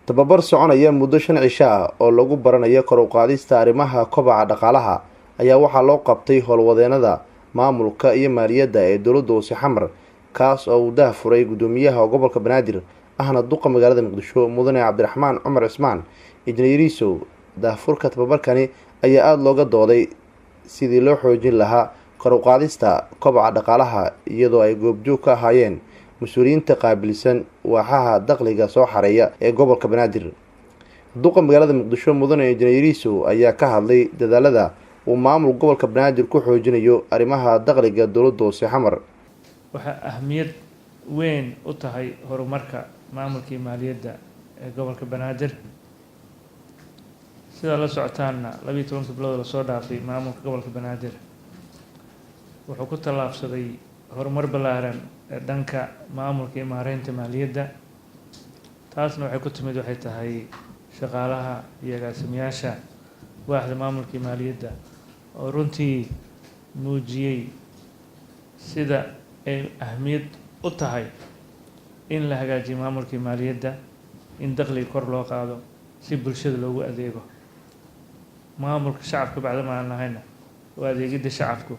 tababar soconaya muddo 5 cisho ah oo lagu baranayo kor u qaadista arrimaha kobaca dhaqaalaha ayaa waxaa loo qabtay howlwadeenada maamulka iyo maaliyadda ee dowladda hoose xamar kaas oo uu daahfuray gudoomiyaha gobolka Banaadir ahna duqa magaalada Muqdisho mudane Cabdiraxmaan Cumar Cismaan injineeriso. daahfurka tababarkani ayaa aad looga dooday sidii loo xoojin lahaa kor u qaadista kobaca dhaqaalaha iyadoo ay goobjoog ka ahaayeen mas-uuliyiinta qaabilsan waaxaha dakhliga soo xareeya ee gobolka Banaadir. duqa magaalada Muqdisho mudane injineeriso ayaa ka hadlay dadaalada uu maamul gobolka Banaadir ku xoojinayo arrimaha dakhliga dowladda hoose xamar. waxaa ahmiyad weyn u tahay horumarka maamulka maaliyadda ee gobolka Banaadir. sida la socotaana 12 bilood la soo dhaafay maamulka gobolka Banaadir wuxuu ku tallaabsaday horumar ballaaran ee dhanka maamulka iyo maareynta maaliyadda. taasna waxay ku timid waxay tahay shaqaalaha iyo agaasimayaasha waaxda maamulka maaliyadda oo runtii muujiyay sida ay ahmiyad u tahay in la hagaajiyo maamulka maaliyadda, in dakhliga kor loo qaado si bulshada loogu adeego. maamulka shacabka bacdama aan lahayna waa adeegidda shacabku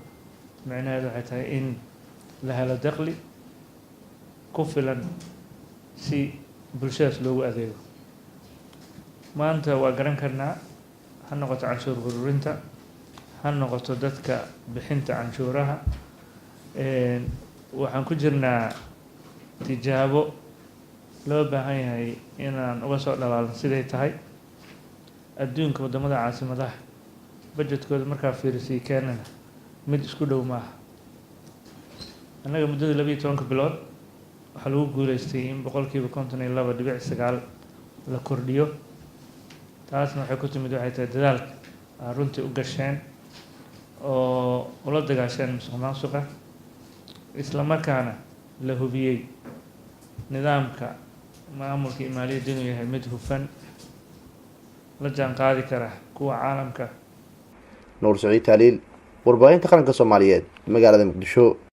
macnaheedu waxay tahay in la helo dakhli ku filan si bulshadaas loogu adeego. maanta waa garan karnaa, ha noqoto canshuur ururinta, ha noqoto dadka bixinta canshuuraha. waxaan ku jirnaa tijaabo loo baahan yahay inaan uga soo dhalaalno siday tahay. adduunka wadamada caasimadaha budgetkooda markaa fiirisay keenana mid isku dhow maaha. annaga muddada 12 bilood waxaa lagu guuleystay in 52.9% la kordhiyo. taasna waxay ku timid waxay tahay dadaalka runtii u gasheen oo ula dagaasheen musuqmaasuqa, isla markaana la hubiyey nidaamka maamulka maaliyadda inuu yahay mid hufan, la jaan qaadi kara kuwa caalamka. Nuur Saciid Taaliil, warbaahinta qaranka Soomaaliyeed, magaalada Muqdisho.